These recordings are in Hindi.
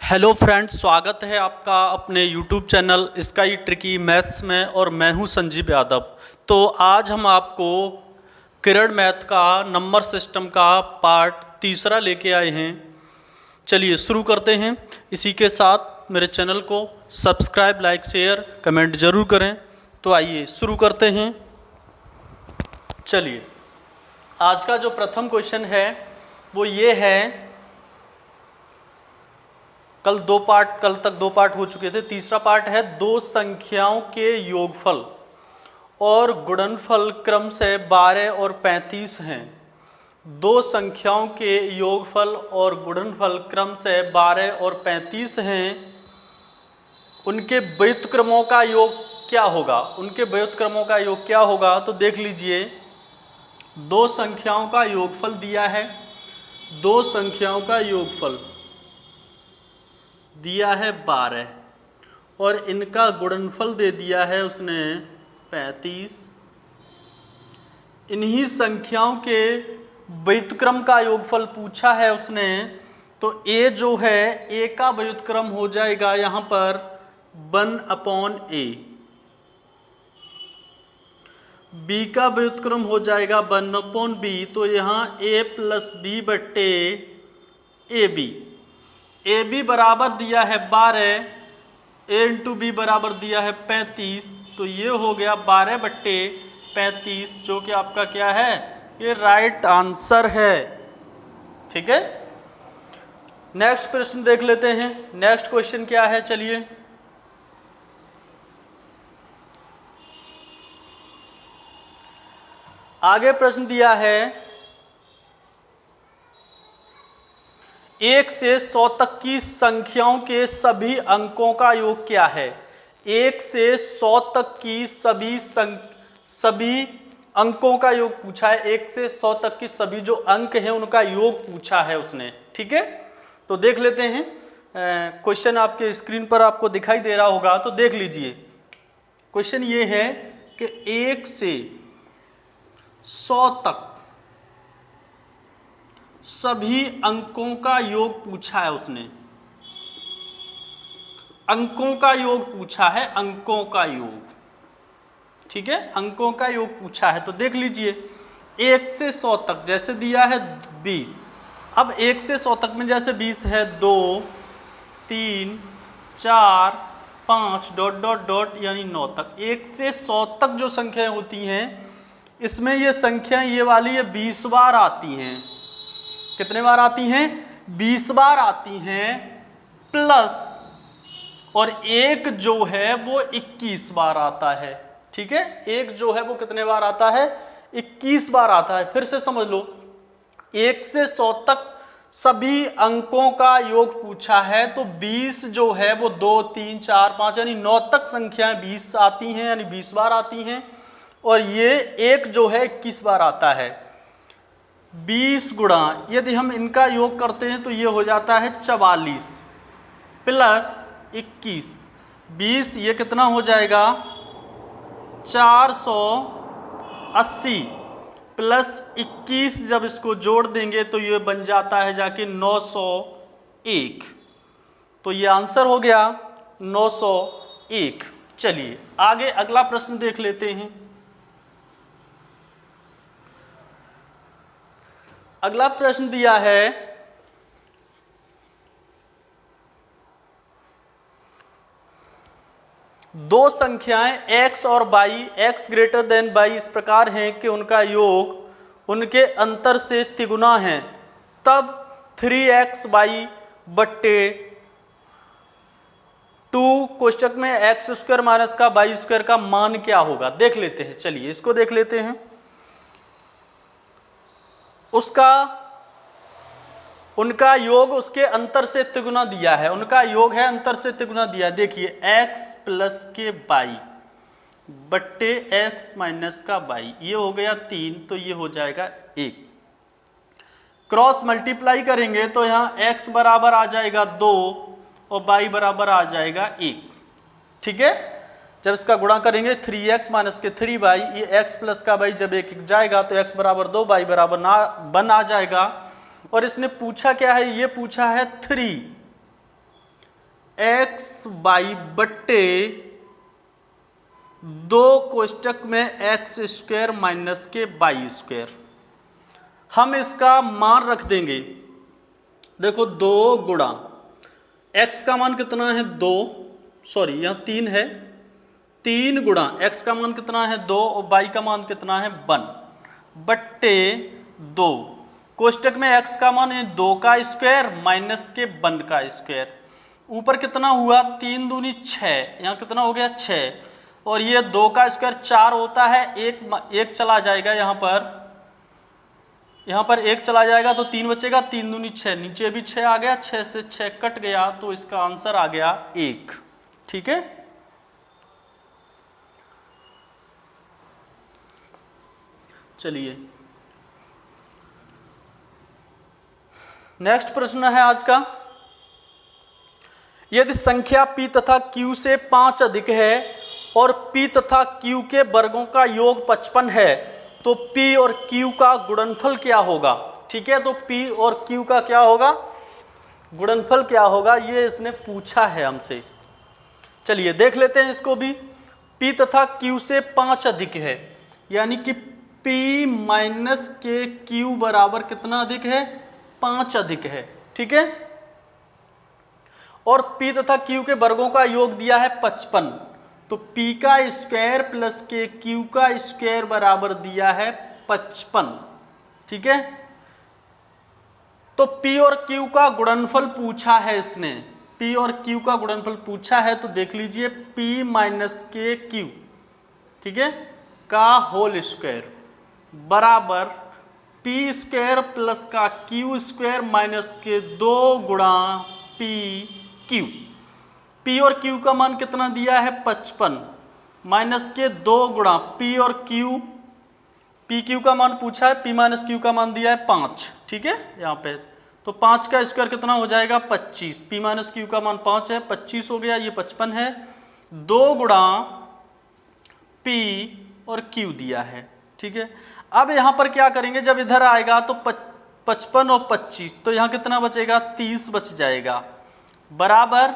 हेलो फ्रेंड्स, स्वागत है आपका अपने YouTube channel sky tricky maths में। और मैं हूं संजीव यादव। तो आज हम आपको किरण मैथ का नंबर सिस्टम का पार्ट तीसरा लेके आए हैं। चलिए शुरू करते हैं। इसी के साथ मेरे चैनल को सब्सक्राइब, लाइक, शेयर, कमेंट ज़रूर करें। तो आइए शुरू करते हैं। चलिए, आज का जो प्रथम क्वेश्चन है वो ये है। कल तक दो पार्ट हो चुके थे। तीसरा पार्ट है दो संख्याओं के योगफल और गुणनफल क्रम से 12 और 35 हैं। दो संख्याओं के योगफल और गुणनफल क्रम से 12 और 35 हैं। उनके व्युत्क्रमों का योग क्या होगा? तो देख लीजिए, दो संख्याओं का योगफल दिया है। दो संख्याओं का योगफल दिया है 12 और इनका गुणनफल दे दिया है उसने 35। इन्हीं संख्याओं के व्युत्क्रम का योगफल पूछा है उसने। तो a जो है, a का व्युत्क्रम हो जाएगा यहाँ पर 1/a, b का व्युत्क्रम हो जाएगा 1/b। तो यहाँ a + b बट्टे ab। ए बी बराबर दिया है 12, a इंटू बी बराबर दिया है 35। तो ये हो गया 12/35, जो कि आपका क्या है, ये राइट आंसर है। ठीक है, नेक्स्ट प्रश्न देख लेते हैं। नेक्स्ट क्वेश्चन क्या है, चलिए। आगे प्रश्न दिया है 1 से 100 तक की संख्याओं के सभी अंकों का योग क्या है? 1 से 100 तक की सभी अंकों का योग पूछा है। 1 से 100 तक की सभी जो अंक हैं उनका योग पूछा है उसने। ठीक है, तो देख लेते हैं। क्वेश्चन आपके स्क्रीन पर आपको दिखाई दे रहा होगा, तो देख लीजिए। क्वेश्चन ये है कि 1 से 100 तक सभी अंकों का योग पूछा है उसने। अंकों का योग पूछा है, अंकों का योग। ठीक है, अंकों का योग पूछा है। तो देख लीजिए, 1 से 100 तक जैसे दिया है 20। अब 1 से 100 तक में जैसे 20 है, 2, 3, 4, 5 ... यानी 9 तक। 1 से 100 तक जो संख्याएं होती हैं, इसमें ये संख्याएं ये वाली ये 20 बार आती हैं। कितने बार आती हैं? 20 बार आती हैं। प्लस और एक जो है वो 21 बार आता है। ठीक है, एक जो है वो कितने बार आता है? 21 बार आता है। फिर से समझ लो, 1 से 100 तक सभी अंकों का योग पूछा है। तो 20 जो है वो 2, 3, 4, 5 यानी 9 तक संख्याएं 20 आती हैं, यानी 20 बार आती हैं। और ये एक जो है 21 बार आता है। 20 गुणा, यदि हम इनका योग करते हैं तो ये हो जाता है 44 प्लस 21। 20 ये कितना हो जाएगा? 480 प्लस 21। जब इसको जोड़ देंगे तो ये बन जाता है जाके 901। तो ये आंसर हो गया 901। चलिए आगे अगला प्रश्न देख लेते हैं। अगला प्रश्न दिया है दो संख्याएं x और y, x > y इस प्रकार हैं कि उनका योग उनके अंतर से तिगुना है। तब 3xy बट्टे 2 कोष्टक में x² माइनस का y² का मान क्या होगा? देख लेते हैं। चलिए इसको देख लेते हैं। उनका योग उसके अंतर से तिगुना दिया है। उनका योग है अंतर से तिगुना दिया। देखिए, x प्लस के y बट्टे x माइनस का y, ये हो गया 3। तो ये हो जाएगा 1। क्रॉस मल्टीप्लाई करेंगे तो यहाँ x बराबर आ जाएगा 2 और y बराबर आ जाएगा 1। ठीक है, जब इसका गुणा करेंगे 3x माइनस के 3y, ये x प्लस का y जब 1 जाएगा तो x बराबर 2, y बराबर 1 आ जाएगा। और इसने पूछा क्या है? ये पूछा है 3। एक्स वाई बट्टे 2 कोष्टक में एक्स स्क्वायर माइनस के वाई स्क्वायर। हम इसका मान रख देंगे, देखो 2 गुणा एक्स का मान कितना है 2, सॉरी यहाँ 3 है, 3 गुणा एक्स का मान कितना है 2 और वाई का मान कितना है 1 बट्टे 2 कोष्टक में एक्स का मान है 2 का स्क्वायर माइनस के 1 का स्क्वायर। ऊपर कितना हुआ 3 दूनी 6, यहाँ कितना हो गया 6, और ये 2 का स्क्वायर 4 होता है, एक चला जाएगा यहाँ पर 1 चला जाएगा तो 3 बचेगा, 3 दूनी 6, नीचे भी 6 आ गया, 6 से 6 कट गया तो इसका आंसर आ गया 1। ठीक है, चलिए नेक्स्ट प्रश्न है आज का। यदि संख्या p तथा q से 5 अधिक है और p तथा q के वर्गों का योग 55 है तो p और q का गुणनफल क्या होगा। ठीक है, तो p और q का क्या होगा, गुणनफल क्या होगा, ये इसने पूछा है हमसे। चलिए देख लेते हैं इसको भी। p तथा q से 5 अधिक है, यानी कि p माइनस के q बराबर कितना अधिक है, 5 अधिक है। ठीक है, और p तथा q के वर्गों का योग दिया है 55, तो p का स्क्वायर प्लस के q का स्क्वायर बराबर दिया है 55। ठीक है, तो p और q का गुणनफल पूछा है इसने, p और q का गुणनफल पूछा है, तो देख लीजिए p माइनस के q, ठीक है, का होल स्क्वायर बराबर p स्क्वायर प्लस का q स्क्वायर माइनस के 2 गुणा p q। p और q का मान कितना दिया है 55 माइनस के 2 गुणा p और q, p q का मान पूछा है, p माइनस q का मान दिया है 5। ठीक है, यहाँ पे तो 5 का स्क्वायर कितना हो जाएगा 25, p माइनस q का मान 5 है, 25 हो गया, ये 55 है, 2 गुणा p और q दिया है। ठीक है, अब यहाँ पर क्या करेंगे, जब इधर आएगा तो 55 और 25, तो यहाँ कितना बचेगा 30 बच जाएगा, बराबर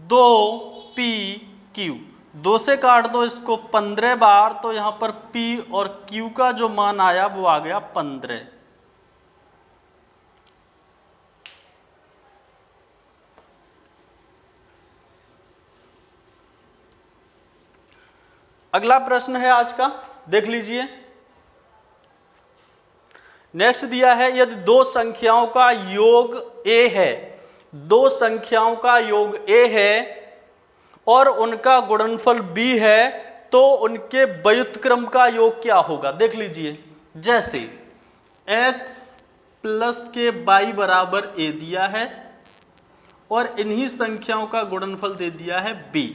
2pq, 2 से काट दो इसको 15 बार, तो यहाँ पर p और q का जो मान आया वो आ गया 15। अगला प्रश्न है आज का, देख लीजिए। नेक्स्ट दिया है, यदि 2 संख्याओं का योग a है, 2 संख्याओं का योग a है और उनका गुणनफल b है, तो उनके व्युत्क्रम का योग क्या होगा। देख लीजिए, जैसे x प्लस के y बराबर a दिया है और इन्हीं संख्याओं का गुणनफल दे दिया है b।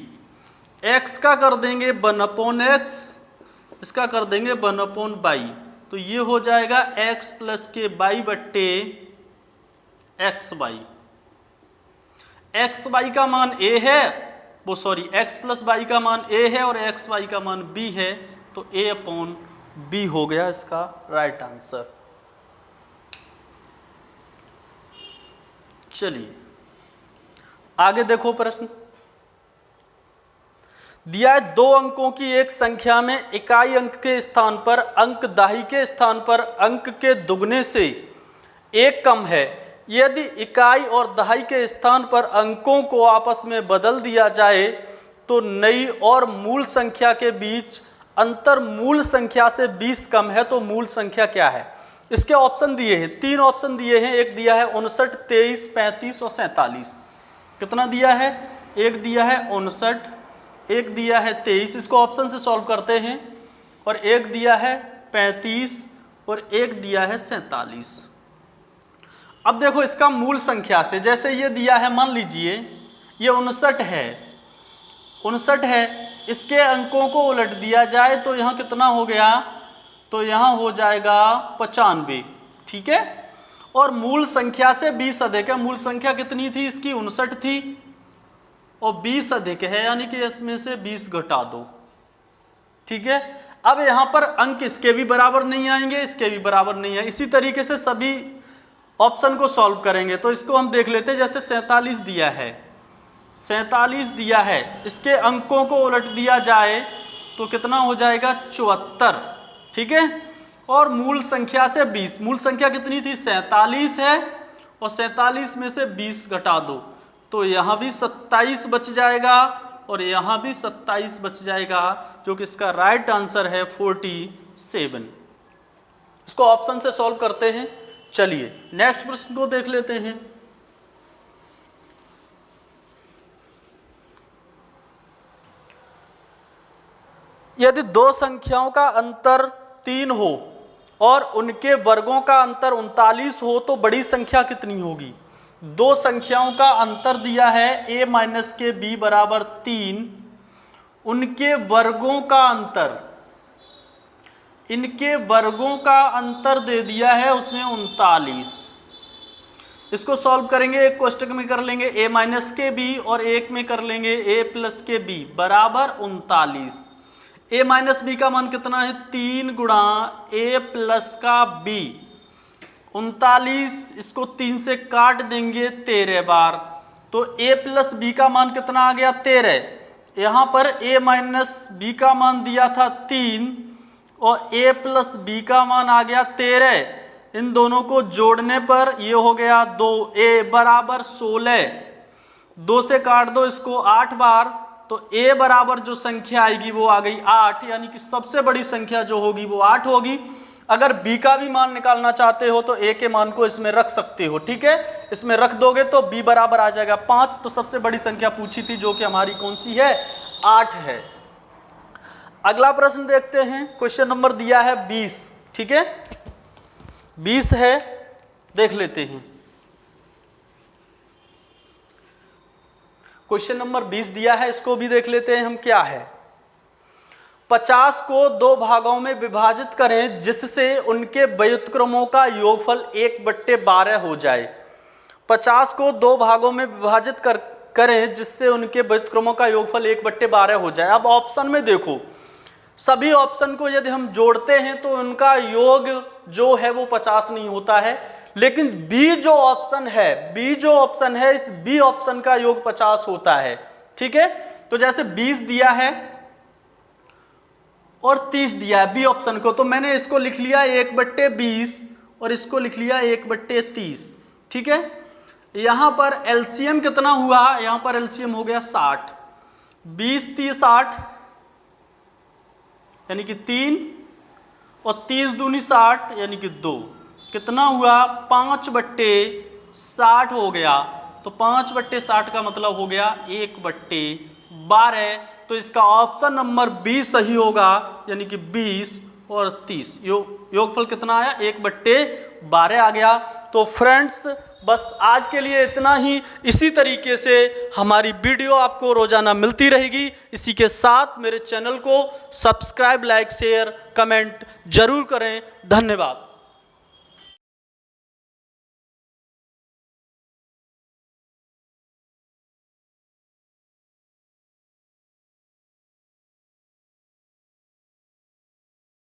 x का कर देंगे 1/x, इसका कर देंगे 1/y, तो ये हो जाएगा x प्लस के y बट्टे xy। xy का मान a है, वो सॉरी x प्लस y का मान a है और xy का मान b है, तो a/b हो गया इसका राइट आंसर। चलिए आगे देखो प्रश्न दिया है, 2 अंकों की एक संख्या में इकाई अंक के स्थान पर अंक दाही के स्थान पर अंक के दुगने से 1 कम है। यदि इकाई और दहाई के स्थान पर अंकों को आपस में बदल दिया जाए तो नई और मूल संख्या के बीच अंतर मूल संख्या से 20 कम है, तो मूल संख्या क्या है। इसके ऑप्शन दिए हैं, 3 ऑप्शन दिए हैं, एक दिया है 59, 23, 35 और 47। कितना दिया है, एक दिया है 59, एक दिया है 23, इसको ऑप्शन से सॉल्व करते हैं, और एक दिया है 35 और एक दिया है 47। अब देखो इसका मूल संख्या से, जैसे ये दिया है, मान लीजिए ये 59 है, 59 है, इसके अंकों को उलट दिया जाए तो यहाँ कितना हो गया, तो यहाँ हो जाएगा 95। ठीक है, और मूल संख्या से 20 अधिक है, मूल संख्या कितनी थी इसकी 59 थी और 20 अधिक है, यानी कि इसमें से 20 घटा दो। ठीक है, अब यहाँ पर अंक इसके भी बराबर नहीं आएंगे, इसके भी बराबर नहीं है, इसी तरीके से सभी ऑप्शन को सॉल्व करेंगे। तो इसको हम देख लेते हैं, जैसे 47 दिया है, 47 दिया है, इसके अंकों को उलट दिया जाए तो कितना हो जाएगा 74, ठीक है। और मूल संख्या से 20, मूल संख्या कितनी थी 47 है, और 47 में से 20 घटा दो तो यहाँ भी 27 बच जाएगा और यहाँ भी 27 बच जाएगा, जो कि इसका राइट आंसर है 47। इसको ऑप्शन से सॉल्व करते हैं। चलिए नेक्स्ट प्रश्न को देख लेते हैं। यदि दो संख्याओं का अंतर 3 हो और उनके वर्गों का अंतर 39 हो तो बड़ी संख्या कितनी होगी? दो संख्याओं का अंतर दिया है a माइनस के b बराबर 3, उनके वर्गों का अंतर, इनके वर्गों का अंतर दे दिया है उसने 39। इसको सॉल्व करेंगे, एक कोष्टक में कर लेंगे a माइनस के b और एक में कर लेंगे a प्लस के b बराबर 39। a माइनस बी का मान कितना है 3 गुणा a प्लस का b, 39, इसको 3 से काट देंगे 13 बार, तो a प्लस बी का मान कितना आ गया 13। यहाँ पर a माइनस बी का मान दिया था 3 और a प्लस बी का मान आ गया 13। इन दोनों को जोड़ने पर ये हो गया 2a बराबर 16, 2 से काट दो इसको 8 बार, तो a बराबर जो संख्या आएगी वो आ गई 8, यानी कि सबसे बड़ी संख्या जो होगी वो 8 होगी। अगर b का भी मान निकालना चाहते हो तो a के मान को इसमें रख सकते हो, ठीक है। इसमें रख दोगे तो b बराबर आ जाएगा 5। तो सबसे बड़ी संख्या पूछी थी जो कि हमारी कौन सी है 8 है। अगला प्रश्न देखते हैं, क्वेश्चन नंबर दिया है 20, ठीक है, 20 है, देख लेते हैं। क्वेश्चन नंबर 20 दिया है, इसको भी देख लेते हैं हम क्या है। 50 को 2 भागों में विभाजित करें जिससे उनके व्युत्क्रमों का योगफल 1/12 हो जाए। 50 को 2 भागों में विभाजित करें जिससे उनके व्युत्क्रमों का योगफल 1/12 हो जाए। अब ऑप्शन में देखो, सभी ऑप्शन को यदि हम जोड़ते हैं तो उनका योग जो है वो 50 नहीं होता है, लेकिन बी जो ऑप्शन है, इस बी ऑप्शन का योग 50 होता है, ठीक है। तो जैसे 20 दिया है और 30 दिया है बी ऑप्शन को, तो मैंने इसको लिख लिया 1/20 और इसको लिख लिया 1/30, ठीक है। यहां पर एलसीएम कितना हुआ, यहां पर एलसीएम हो गया 60, 20 30 60 यानी कि 3 और 30 दूनी 60 यानी कि 2, कितना हुआ 5/60 हो गया। तो 5/60 का मतलब हो गया 1/12। तो इसका ऑप्शन नंबर बी सही होगा, यानी कि 20 और 30 योगफल कितना आया 1/12 आ गया। तो फ्रेंड्स बस आज के लिए इतना ही। इसी तरीके से हमारी वीडियो आपको रोजाना मिलती रहेगी। इसी के साथ मेरे चैनल को सब्सक्राइब, लाइक, शेयर, कमेंट जरूर करें। धन्यवाद।